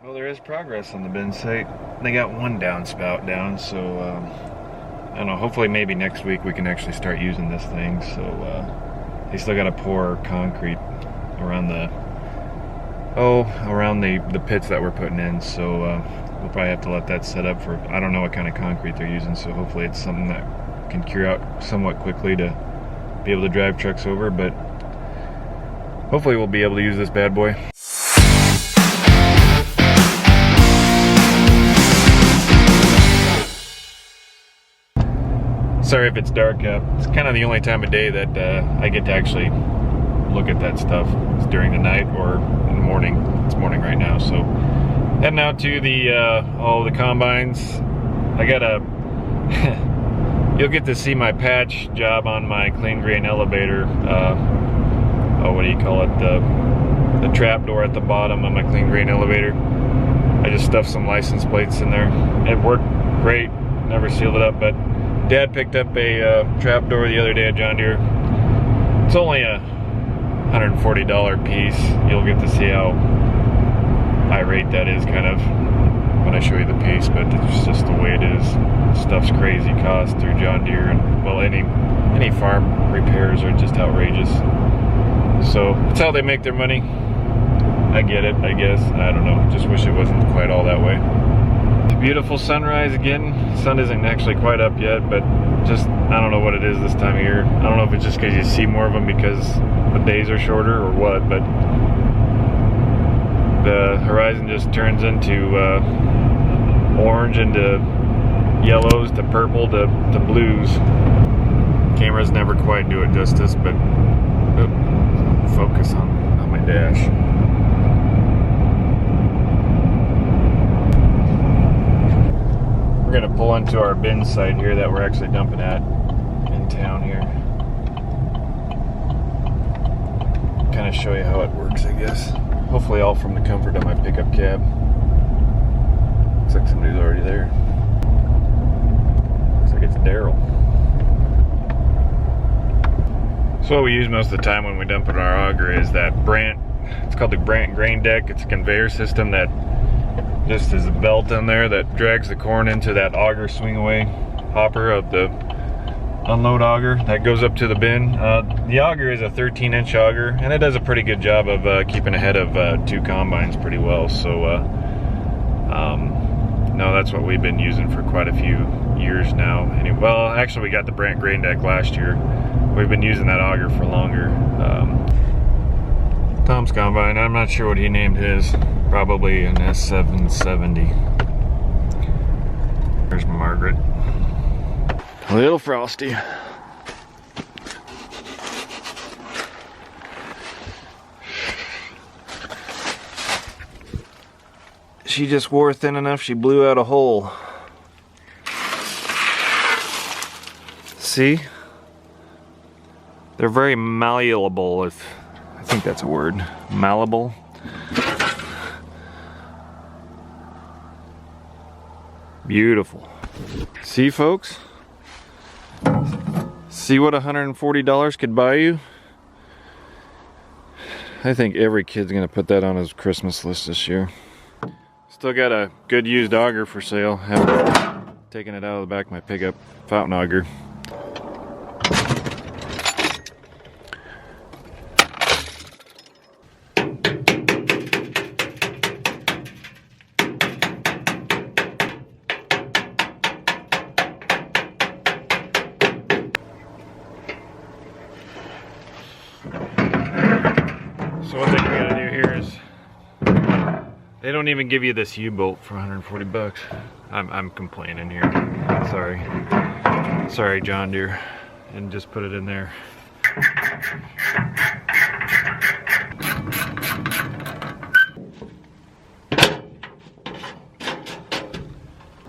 Well, there is progress on the bin site. They got one downspout down, so I don't know, hopefully maybe next week we can actually start using this thing. So they still got to pour concrete around the pits that we're putting in, so we'll probably have to let that set up for, I don't know what kind of concrete they're using, so hopefully it's something that can cure out somewhat quickly to be able to drive trucks over, but hopefully we'll be able to use this bad boy. Sorry if it's dark out. It's kind of the only time of day that I get to actually look at that stuff. It's during the night or in the morning. It's morning right now, so heading out to the all the combines. I gotta you'll get to see my patch job on my clean grain elevator. What do you call it? The trapdoor at the bottom of my clean grain elevator. I just stuffed some license plates in there. It worked great. Never sealed it up, but Dad picked up a trapdoor the other day at John Deere. It's only a $140 piece. You'll get to see how irate that is kind of when I show you the piece, but it's just the way it is. Stuff's crazy cost through John Deere, and well, any farm repairs are just outrageous. So that's how they make their money. I get it, I guess. I don't know. Just wish it wasn't quite all that way. Beautiful sunrise again. Sun isn't actually quite up yet, but just, I don't know what it is this time of year. I don't know if it's just because you see more of them because the days are shorter or what, but the horizon just turns into orange, into yellows, to purple, to blues. Cameras never quite do it justice, but focus on my dash. We're gonna pull into our bin site here that we're actually dumping at in town here. Kind of show you how it works, I guess. Hopefully all from the comfort of my pickup cab. Looks like somebody's already there. Looks like it's Daryl. So what we use most of the time when we dump in our auger is that Brandt, it's called the Brandt grain deck. It's a conveyor system that just is a belt in there that drags the corn into that auger swing away hopper of the unload auger that goes up to the bin. The auger is a 13-inch auger, and it does a pretty good job of keeping ahead of two combines pretty well. So no, that's what we've been using for quite a few years now. Anyway, well, actually we got the Brandt grain deck last year. We've been using that auger for longer. Tom's combine, I'm not sure what he named his. Probably an S770. There's Margaret. A little frosty. She just wore thin enough, she blew out a hole. See? They're very malleable, if I think that's a word. Malleable. Beautiful. See, folks? See what $140 could buy you? I think every kid's gonna put that on his Christmas list this year. Still got a good used auger for sale. Haven't taken it out of the back of my pickup. Fountain auger. So one thing we gotta do here is, they don't even give you this U-bolt for 140 bucks. I'm complaining here. Sorry, John Deere, and just put it in there.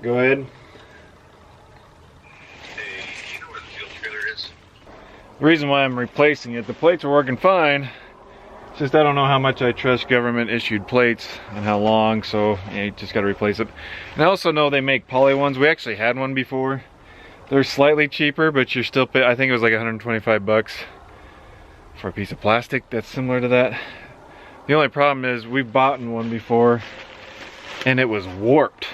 Go ahead. Hey, you know where the fuel trailer is? The reason why I'm replacing it, the plates are working fine. It's just I don't know how much I trust government issued plates and how long, so you just got to replace it. And I also know they make poly ones. We actually had one before. They're slightly cheaper, but you're still I think it was like 125 bucks for a piece of plastic that's similar to that. The only problem is we've bought one before and it was warped,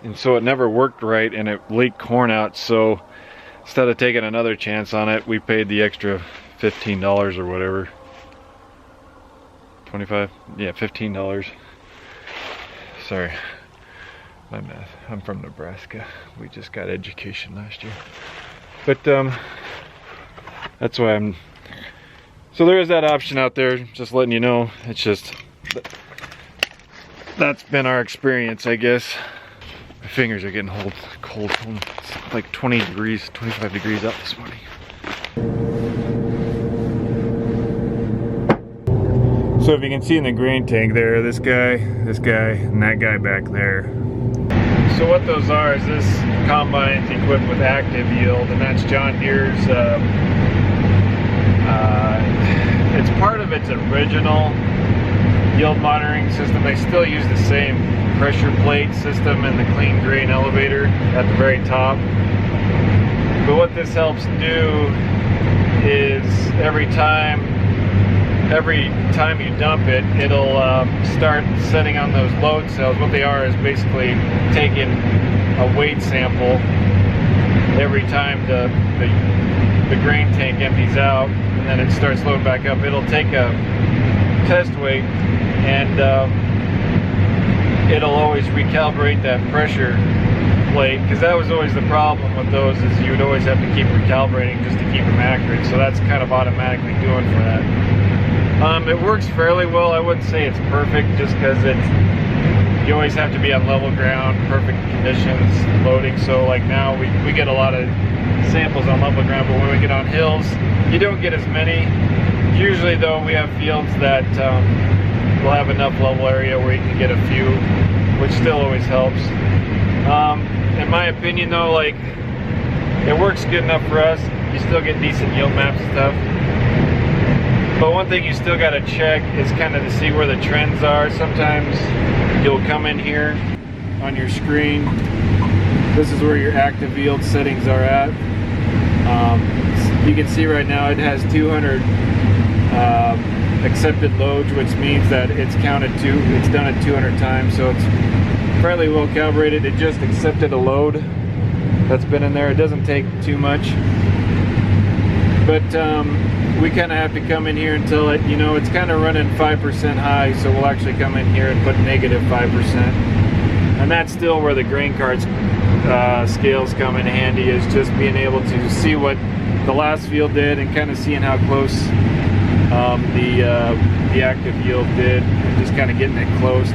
and so it never worked right, and it leaked corn out. So instead of taking another chance on it, we paid the extra $15 or whatever. 25? Yeah, $15. Sorry, my math. I'm from Nebraska. We just got education last year. But that's why I'm... So there is that option out there, just letting you know. It's just... That's been our experience, I guess. My fingers are getting cold. It's like 20 degrees, 25 degrees out this morning. So if you can see in the grain tank there, this guy, and that guy back there. So what those are is this combine's equipped with active yield, and that's John Deere's, it's part of its original yield monitoring system. They still use the same pressure plate system and the clean grain elevator at the very top. But what this helps do is every time you dump it, it'll start setting on those load cells. What they are is basically taking a weight sample every time the grain tank empties out, and then it starts loading back up. It'll take a test weight, and it'll always recalibrate that pressure plate, because that was always the problem with those, is you would always have to keep recalibrating just to keep them accurate. So that's kind of automatically doing for that. It works fairly well. I wouldn't say it's perfect, just because you always have to be on level ground, perfect conditions, loading. So like now we get a lot of samples on level ground, but when we get on hills, you don't get as many. Usually though, we have fields that will have enough level area where you can get a few, which still always helps. In my opinion though, like, it works good enough for us. You still get decent yield maps and stuff. But one thing you still got to check is kind of to see where the trends are. Sometimes you'll come in here on your screen. This is where your active yield settings are at. You can see right now it has 200 accepted loads, which means that it's done it 200 times, so it's fairly well calibrated. It just accepted a load that's been in there. It doesn't take too much, but we kind of have to come in here until it, it's kind of running 5% high, so we'll actually come in here and put negative 5%, and that's still where the grain carts scales come in handy, is just being able to see what the last field did and kind of seeing how close the active yield did, and just kind of getting it close.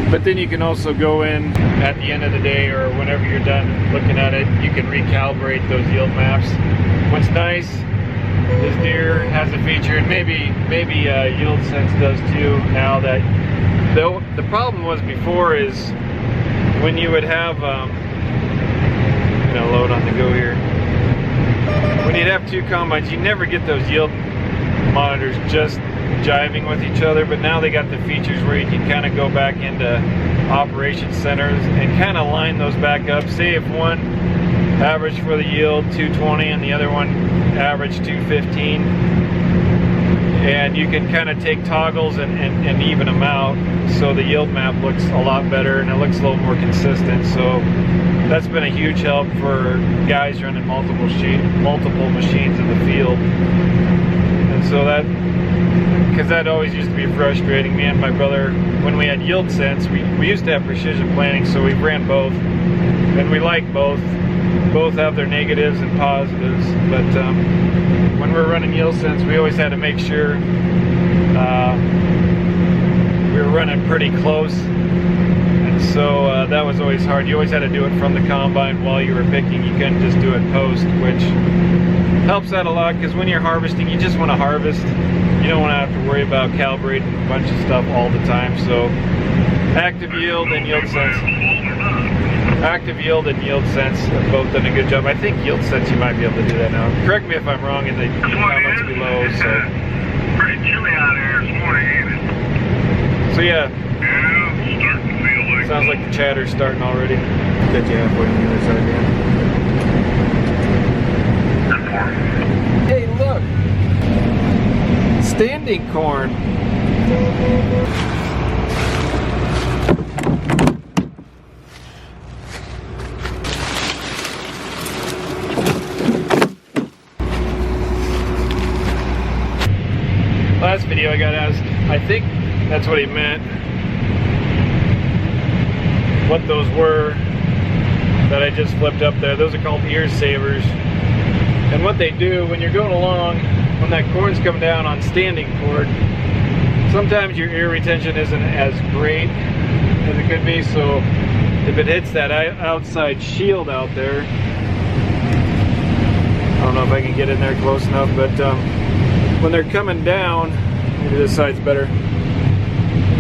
But then you can also go in at the end of the day, or whenever you're done looking at it, you can recalibrate those yield maps. What's nice, this Deere has a feature, and maybe Yield Sense does too now, that the problem was before is when you would have load on the go here. When you'd have two combines, you never get those yield monitors just jiving with each other, but now they got the features where you can kind of go back into operation centers and kind of line those back up. Say if one average for the yield 220 and the other one average 215, and you can kind of take toggles and even them out, so the yield map looks a lot better and it looks a little more consistent. So that's been a huge help for guys running multiple machines in the field. And so because that always used to be frustrating. Me and my brother, when we had Yield Sense, we used to have precision planning, so we ran both, and we like both. Both have their negatives and positives, but when we're running Yield Sense, we always had to make sure we were running pretty close, and so that was always hard. You always had to do it from the combine while you were picking. You couldn't just do it post, which helps out a lot, because when you're harvesting, you just want to harvest. You don't want to have to worry about calibrating a bunch of stuff all the time. So active yield and Yield Sense. Active yield and Yield Sense have both done a good job. I think Yield Sense, you might be able to do that now. Correct me if I'm wrong in the comments below. So pretty chilly out here this morning, ain't it? So yeah. Yeah, it's starting to feel like. Sounds like the chatter's starting already. Get you halfway on the other side again. Hey, look! Standing corn. video I got asked, I think that's what he meant, what those were that I just flipped up there. Those are called ear savers. And what they do when you're going along, when that corn's coming down on standing cord, sometimes your ear retention isn't as great as it could be, so if it hits that outside shield out there, I don't know if I can get in there close enough, but when they're coming down, maybe this side's better.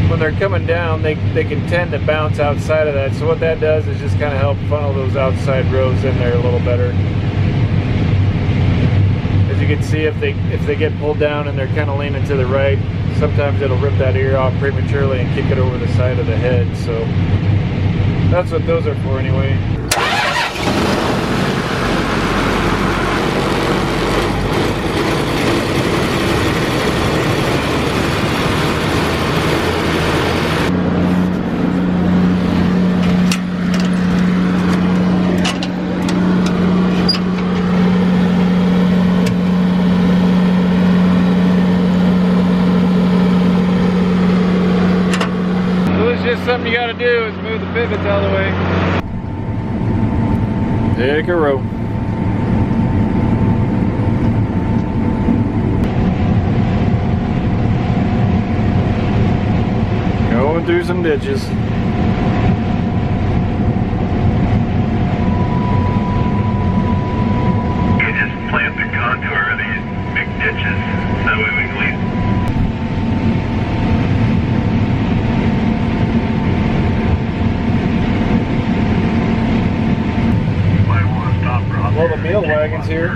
When they're coming down, they can tend to bounce outside of that. So what that does is just kind of help funnel those outside rows in there a little better. As you can see, if they get pulled down and they're kind of leaning to the right, sometimes it'll rip that ear off prematurely and kick it over the side of the head. So that's what those are for anyway. Something you got to do is move the pivots out of the way. Take a row. Going through some ditches. You just plant the contour of these big ditches. That way we can leave. Well, the meal wagon's here.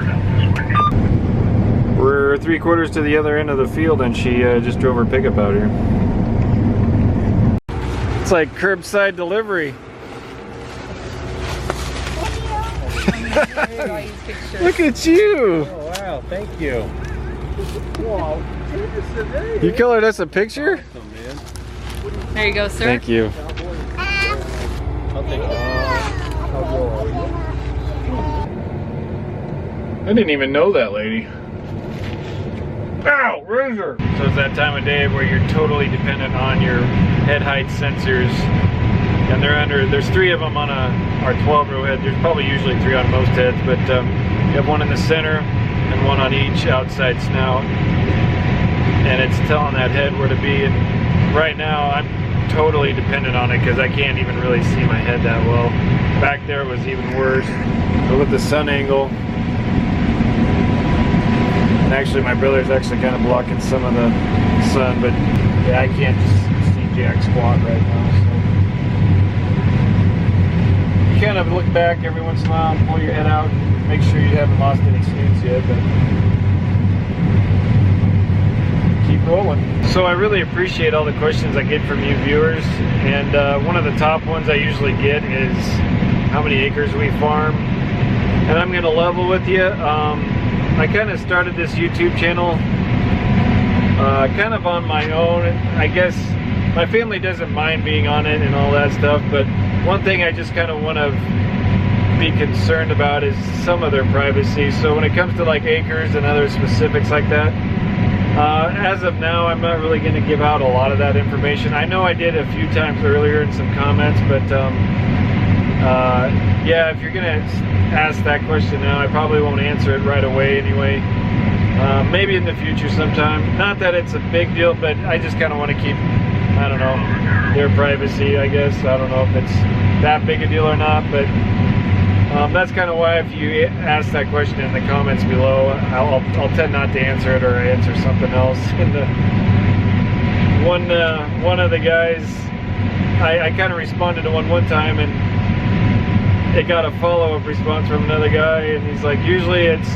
We're 3/4 to the other end of the field, and she just drove her pickup out here. It's like curbside delivery. Look at you! Oh wow, thank you. Wow, You colored us a picture? Awesome, man. There you go, sir. Thank you. I'll take it. I didn't even know that lady. Ow, razor! So it's that time of day where you're totally dependent on your head height sensors. And there's 3 of them on our 12-row head. There's probably usually 3 on most heads, but you have one in the center and one on each outside snout. And it's telling that head where to be. And right now I'm totally dependent on it because I can't even really see my head that well. Back there was even worse. But with the sun angle, and actually my brother's actually kind of blocking some of the sun, but yeah, I can't just see jack squat right now. So you kind of look back every once in a while and pull your head out and make sure you haven't lost any snoots yet, but keep rolling. So I really appreciate all the questions I get from you viewers, and one of the top ones I usually get is how many acres we farm. And I'm gonna level with you. I kind of started this YouTube channel kind of on my own. I guess my family doesn't mind being on it and all that stuff, but one thing I just kind of want to be concerned about is some of their privacy. So when it comes to like acres and other specifics like that, as of now, I'm not really going to give out a lot of that information. I know I did a few times earlier in some comments, but yeah, if you're gonna ask that question now, I probably won't answer it right away anyway. Maybe in the future sometime. Not that it's a big deal, but I just kind of want to keep, I don't know, their privacy, I guess. I don't know if it's that big a deal or not, but that's kind of why if you ask that question in the comments below, I'll tend not to answer it, or answer something else. And one of the guys, I kind of responded to one time, and it got a follow-up response from another guy, and he's like, usually it's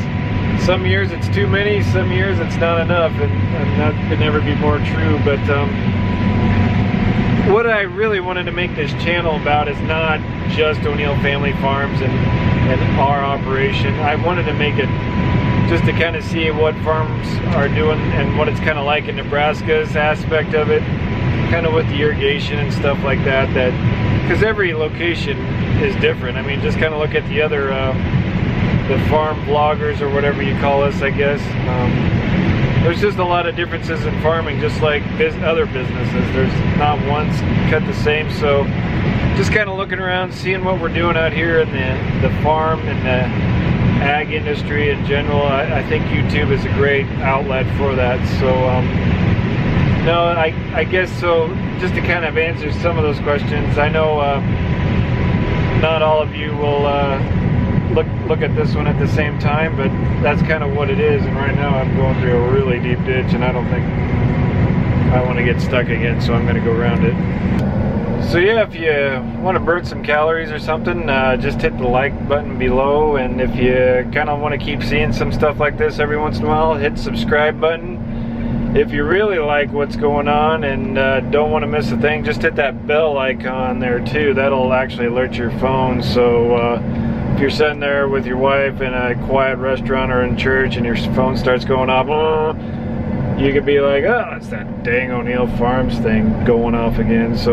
some years it's too many, some years it's not enough, and that could never be more true. But what I really wanted to make this channel about is not just O'Neill Family Farms and our operation. I wanted to make it just to kind of see what farms are doing and what it's kind of like in Nebraska's aspect of it, kind of with the irrigation and stuff like that, because every location is different. I mean, just kind of look at the other the farm vloggers, or whatever you call us, I guess. there's just a lot of differences in farming, just like other businesses. There's not one's cut the same. So just kind of looking around, seeing what we're doing out here in the farm and the ag industry in general. I think YouTube is a great outlet for that. So no, I guess so. Just to kind of answer some of those questions, I know not all of you will look at this one at the same time, but that's kind of what it is. And right now I'm going through a really deep ditch, and I don't think I want to get stuck again, so I'm going to go around it. So yeah, if you want to burn some calories or something, just hit the like button below, and if you kind of want to keep seeing some stuff like this every once in a while, hit the subscribe button. If you really like what's going on and don't want to miss a thing, just hit that bell icon there too. That'll actually alert your phone. So if you're sitting there with your wife in a quiet restaurant or in church and your phone starts going off, you could be like, oh, it's that dang O'Neill Farms thing going off again. So